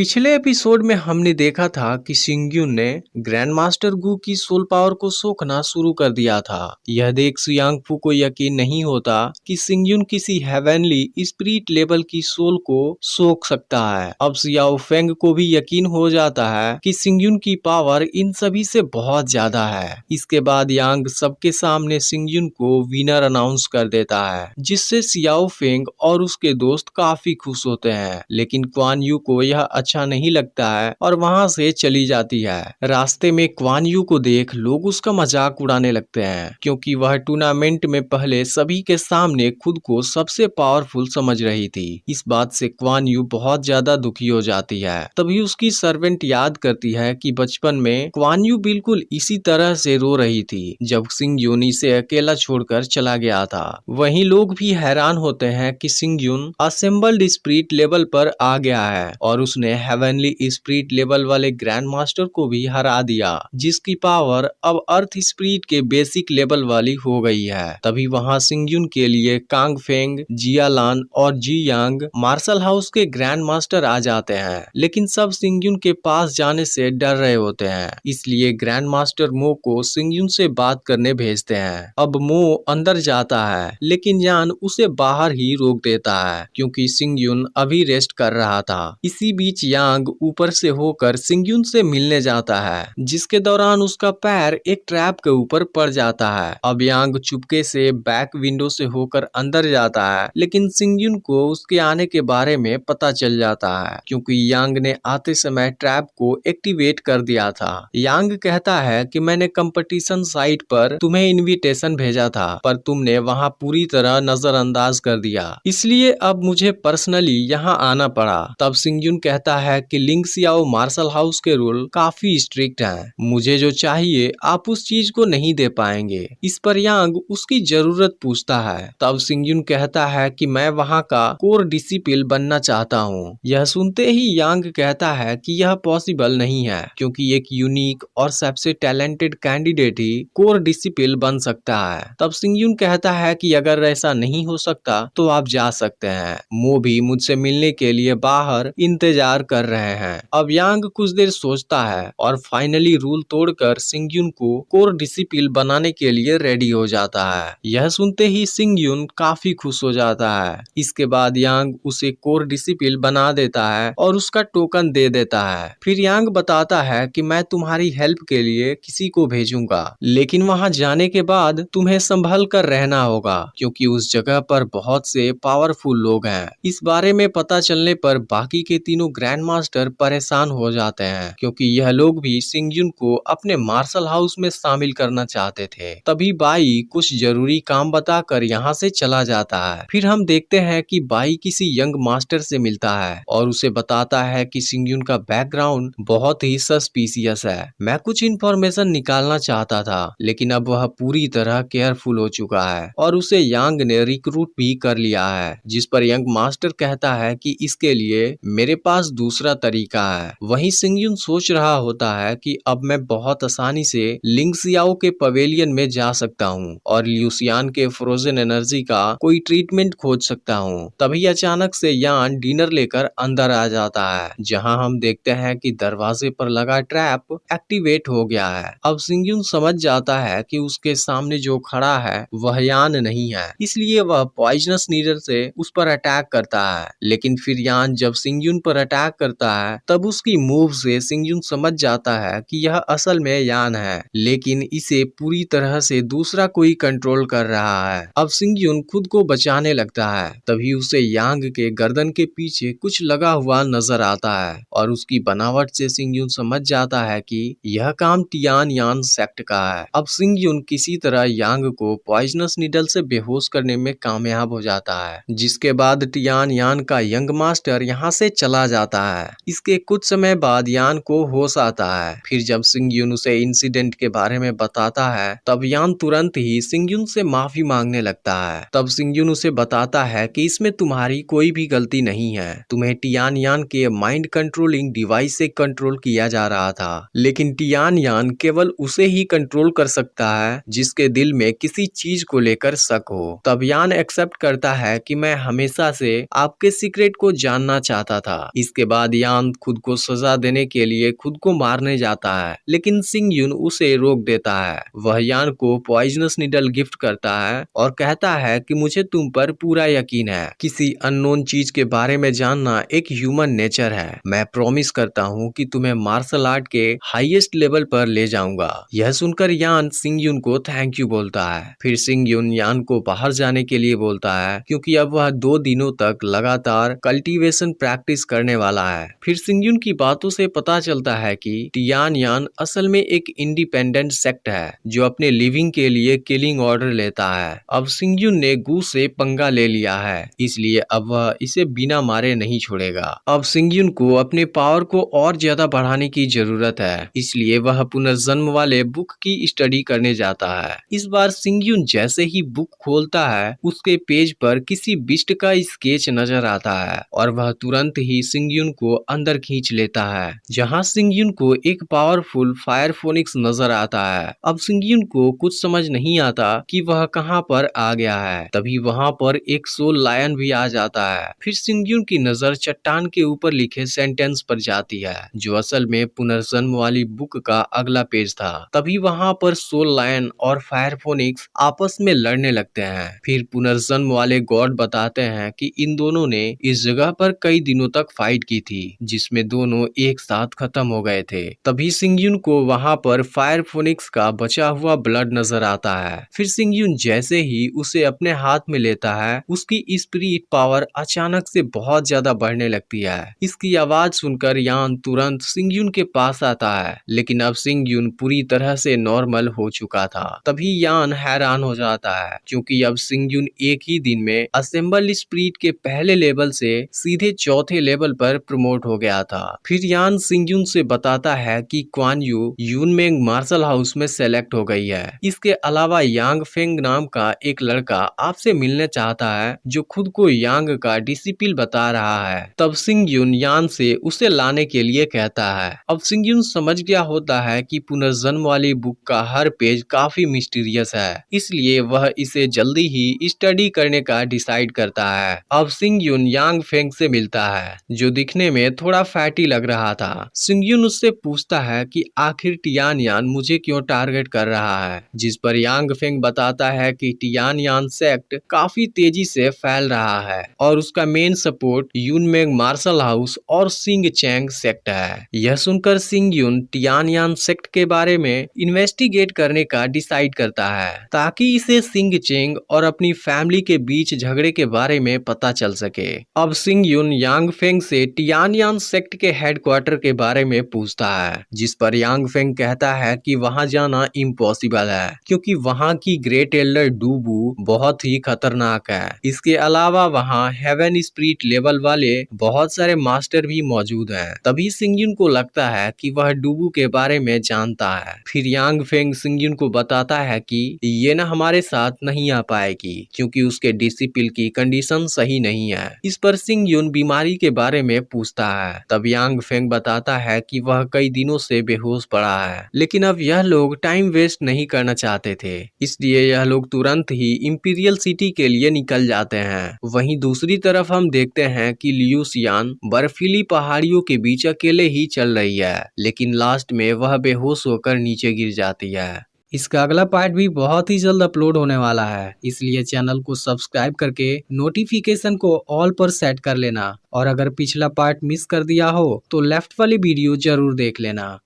पिछले एपिसोड में हमने देखा था कि सिंग्युन ने ग्रैंड मास्टर गु की सोल पावर को सोखना शुरू कर दिया था। यह देख सुयांगफू को यकीन नहीं होता कि सिंग्युन किसी हेवनली स्पिरिट लेवल की सोल को सोख सकता है। अब सियाओ फेंग को भी यकीन हो जाता है कि सिंग्युन की पावर इन सभी से बहुत ज्यादा है। इसके बाद यांग सबके सामने सिंग्युन को विनर अनाउंस कर देता है, जिससे सियाओ फेंग और उसके दोस्त काफी खुश होते हैं। लेकिन क्वान यू को यह अच्छा नहीं लगता है और वहां से चली जाती है। रास्ते में क्वान यू को देख लोग उसका मजाक उड़ाने लगते हैं, क्योंकि वह टूर्नामेंट में पहले सभी के सामने खुद को सबसे पावरफुल समझ रही थी। इस बात से क्वान यू बहुत ज्यादा दुखी हो जाती है। तभी उसकी सर्वेंट याद करती है कि बचपन में क्वान यू बिल्कुल इसी तरह से रो रही थी जब सिंग्युन इसे अकेला छोड़कर चला गया था। वहीं लोग भी हैरान होते हैं कि सिंग्युन असेंबल्ड स्पिरिट लेवल पर आ गया है और उसने हेवनली स्पिरिट लेवल वाले ग्रैंड मास्टर को भी हरा दिया, जिसकी पावर अब अर्थ स्पिरिट के बेसिक लेवल वाली हो गई है। तभी वहां सिंग्युन के लिए कांग फेंग, जियालान और जी यांग मार्शल हाउस के ग्रैंड मास्टर आ जाते हैं, लेकिन सब सिंग्युन के पास जाने से डर रहे होते हैं। इसलिए ग्रैंड मास्टर मो को सिंग्युन से बात करने भेजते हैं। अब मो अंदर जाता है, लेकिन यान उसे बाहर ही रोक देता है, क्योंकि सिंग्युन अभी रेस्ट कर रहा था। इसी बीच यांग ऊपर से होकर सिंग्युन से मिलने जाता है, जिसके दौरान उसका पैर एक ट्रैप के ऊपर पड़ जाता है। अब यांग चुपके से बैक विंडो से होकर अंदर जाता है, लेकिन सिंग्युन को उसके आने के बारे में पता चल जाता है, क्योंकि यांग ने आते समय ट्रैप को एक्टिवेट कर दिया था। यांग कहता है कि मैंने कंपटीशन साइट पर तुम्हें इनविटेशन भेजा था, पर तुमने वहां पूरी तरह नजरअंदाज कर दिया, इसलिए अब मुझे पर्सनली यहाँ आना पड़ा। तब सिंग्युन कहता है कि लिंग सियाओ मार्शल हाउस के रूल काफी स्ट्रिक्ट हैं, मुझे जो चाहिए आप उस चीज को नहीं दे पाएंगे। इस पर यांग उसकी जरूरत पूछता है। तब सिंग्युन कहता है कि मैं वहाँ का कोर डिसिपल बनना चाहता हूँ। यह सुनते ही यांग कहता है कि यह पॉसिबल नहीं है, क्योंकि एक यूनिक और सबसे टैलेंटेड कैंडिडेट ही कोर डिसिपल बन सकता है। तब सिंग्युन कहता है कि अगर ऐसा नहीं हो सकता तो आप जा सकते हैं। मो भी मुझसे मिलने के लिए बाहर इंतजार कर रहे हैं। अब यांग कुछ देर सोचता है और फाइनली रूल तोड़कर सिंग्युन को कोर डिसिपल बनाने के लिए रेडी हो जाता है। यह सुनते ही सिंग्युन काफी खुश हो जाता है। इसके बाद यांग उसे कोर डिसिपल बना देता है और उसका टोकन दे देता है। फिर यांग बताता है कि मैं तुम्हारी हेल्प के लिए किसी को भेजूंगा, लेकिन वहां जाने के बाद तुम्हें संभल कर रहना होगा, क्योंकि उस जगह पर बहुत से पावरफुल लोग हैं। इस बारे में पता चलने पर बाकी के तीनों ग्रैंड मास्टर परेशान हो जाते हैं, क्योंकि यह लोग भी सिंग्युन को अपने मार्शल हाउस में शामिल करना चाहते थे। तभी बाई कुछ जरूरी काम बताकर यहाँ से चला जाता है। फिर हम देखते हैं कि बाई किसी यंग मास्टर से मिलता है और उसे बताता है कि सिंग्युन का बैकग्राउंड बहुत ही सस्पिशियस है। मैं कुछ इन्फॉर्मेशन निकालना चाहता था, लेकिन अब वह पूरी तरह केयरफुल हो चुका है और उसे यांग ने रिक्रूट भी कर लिया है। जिस पर यंग मास्टर कहता है कि इसके लिए मेरे पास दूसरा तरीका है। वहीं सिंग्युन सोच रहा होता है कि अब मैं बहुत आसानी से लिंग सियाओ के पवेलियन में जा सकता हूँ और ल्यूसियान के फ्रोजन एनर्जी का कोई ट्रीटमेंट खोज सकता हूँ। तभी अचानक से यान डिनर लेकर अंदर आ जाता है, जहाँ हम देखते हैं कि दरवाजे पर लगा ट्रैप एक्टिवेट हो गया है। अब सिंग्युन समझ जाता है कि उसके सामने जो खड़ा है वह यान नहीं है, इसलिए वह पॉइजनस नीडल से उस पर अटैक करता है। लेकिन फिर यान जब सिंग्युन पर अटैक करता है तब उसकी मूव से सिंग्युन समझ जाता है कि यह असल में यान है, लेकिन इसे पूरी तरह से दूसरा कोई कंट्रोल कर रहा है। अब सिंग्युन खुद को बचाने लगता है, तभी उसे यांग के गर्दन के पीछे कुछ लगा हुआ नजर आता है और उसकी बनावट से सिंग्युन समझ जाता है कि यह काम टियान यान सेक्ट का है। अब सिंग्युन किसी तरह यांग को पॉइजनस नीडल से बेहोश करने में कामयाब हो जाता है, जिसके बाद टियान यान का यंग मास्टर यहाँ से चला जाता है। इसके कुछ समय बाद यान को होश आता है। फिर जब सिंग्युन उसे इंसिडेंट के बारे में बताता है तब यान तुरंत ही सिंग्युन से माफी मांगने लगता है। तब सिंग्युन उसे बताता है कि इसमें तुम्हारी कोई भी गलती नहीं है, तुम्हें टियान यान के माइंड कंट्रोलिंग डिवाइस से कंट्रोल किया जा रहा था, लेकिन टियान यान केवल उसे ही कंट्रोल कर सकता है जिसके दिल में किसी चीज को लेकर शक हो। तब यान एक्सेप्ट करता है कि मैं हमेशा से आपके सीक्रेट को जानना चाहता था। इसके बाद यान खुद को सजा देने के लिए खुद को मारने जाता है, लेकिन सिंग यून उसे रोक देता है। वह यान को पॉइजनस नीडल गिफ्ट करता है और कहता है कि मुझे तुम पर पूरा यकीन है। किसी अननोन चीज के बारे में जानना एक ह्यूमन नेचर है। मैं प्रॉमिस करता हूँ कि तुम्हें मार्शल आर्ट के हाईएस्ट लेवल पर ले जाऊंगा। यह सुनकर यान सिंग यून को थैंक यू बोलता है। फिर सिंग यून यान को बाहर जाने के लिए बोलता है, क्योंकि अब वह 2 दिनों तक लगातार कल्टीवेशन प्रैक्टिस करने वाला है। फिर सिंग यून की बातों से पता चलता है कि टियान यान असल में एक इंडिपेंडेंट सेक्ट है जो अपने लिविंग के लिए किलिंग ऑर्डर लेता है। अब सिंग यून ने गू से पंगा ले लिया है, इसलिए अब वह इसे बिना मारे नहीं छोड़ेगा। अब सिंग यून को अपने पावर को और ज्यादा बढ़ाने की जरूरत है, इसलिए वह पुनर्जन्म वाले बुक की स्टडी करने जाता है। इस बार सिंग यून जैसे ही बुक खोलता है, उसके पेज पर किसी बिस्ट का स्केच नजर आता है और वह तुरंत ही सिंग यून को अंदर खींच लेता है, जहां सिंग यून को एक पावरफुल फायर फोनिक्स नजर आता है। अब सिंग यून को कुछ समझ नहीं आता कि वह कहां पर आ गया है। तभी वहां पर एक सोल लायन भी आ जाता है। फिर सिंग यून की नजर चट्टान के ऊपर लिखे सेंटेंस पर जाती है, जो असल में पुनर्जन्म वाली बुक का अगला पेज था। तभी वहां पर सोल लायन और फायर फोनिक्स आपस में लड़ने लगते हैं। फिर पुनर्जन्म वाले गॉड बताते हैं कि इन दोनों ने इस जगह पर कई दिनों तक फाइट की थी, जिसमें दोनों एक साथ खत्म हो गए थे। तभी सिंग यून को वहां पर फायर फोनिक्स का बचा हुआ ब्लड नजर आता है। फिर सिंग यून जैसे ही उसे अपने हाथ में लेता है, उसकी स्पिरिट पावर अचानक से बहुत ज्यादा बढ़ने लगती है। इसकी आवाज सुनकर यान तुरंत सिंग यून के पास आता है, लेकिन अब सिंग यून पूरी तरह से नॉर्मल हो चुका था। तभी यान हैरान हो जाता है, क्योंकि अब सिंग यून एक ही दिन में असेंबल स्पिरिट के पहले लेवल से सीधे चौथे लेवल पर प्रमोट हो गया था। फिर यान सिंग यून से बताता है कि क्वान यू यूनमेंग मार्शल हाउस में सेलेक्ट हो गई है। इसके अलावा यांग फेंग नाम का एक लड़का आपसे मिलने चाहता है, जो खुद को यांग का डिसिपल बता रहा है। तब सिंग यून यान से उसे लाने के लिए कहता है। अब सिंग यून समझ गया होता है कि पुनर्जन्म वाली बुक का हर पेज काफी मिस्टीरियस है, इसलिए वह इसे जल्दी ही स्टडी करने का डिसाइड करता है। अब सिंग यून यांग फेंग से मिलता है, जो दिखने में थोड़ा फैटी लग रहा था। सिंग यून उससे पूछता है कि आखिर टियान यान मुझे क्यों टारगेट कर रहा है, जिस पर यांग फेंग बताता है कि टियान यान सेक्ट काफी तेजी से फैल रहा है और उसका मेन सपोर्ट यूनमेंग मार्शल हाउस और सिंग चैंग सेक्ट है। यह सुनकर सिंग यून टियान यान सेक्ट के बारे में इन्वेस्टिगेट करने का डिसाइड करता है, ताकि इसे सिंग चेंग और अपनी फैमिली के बीच झगड़े के बारे में पता चल सके। अब सिंग यून यांग फेंग से टियान यान सेक्ट के हेडक्वार्टर के बारे में पूछता है, जिस पर यांग फेंग कहता है कि वहां जाना इम्पॉसिबल है, क्योंकि वहां की ग्रेट एल्डर डूबू बहुत ही खतरनाक है। इसके अलावा वहां हेवन स्पिरिट लेवल वाले बहुत सारे मास्टर भी मौजूद हैं। तभी सिंग यून को लगता है कि वह डूबू के बारे में जानता है। फिर यांग फेंग सिंग यून को बताता है कि ये न हमारे साथ नहीं आ पाएगी, क्योंकि उसके डिसिपल की कंडीशन सही नहीं है। इस पर सिंग यून बीमारी के बारे में पूछता है। तब यांग फेंग बताता है कि वह कई दिनों से बेहोश पड़ा है, लेकिन अब यह लोग टाइम वेस्ट नहीं करना चाहते थे, इसलिए यह लोग तुरंत ही इंपीरियल सिटी के लिए निकल जाते हैं। वहीं दूसरी तरफ हम देखते हैं कि लियू सियान बर्फीली पहाड़ियों के बीच अकेले ही चल रही है, लेकिन लास्ट में वह बेहोश होकर नीचे गिर जाती है। इसका अगला पार्ट भी बहुत ही जल्द अपलोड होने वाला है, इसलिए चैनल को सब्सक्राइब करके नोटिफिकेशन को ऑल पर सेट कर लेना। और अगर पिछला पार्ट मिस कर दिया हो तो लेफ्ट वाली वीडियो जरूर देख लेना।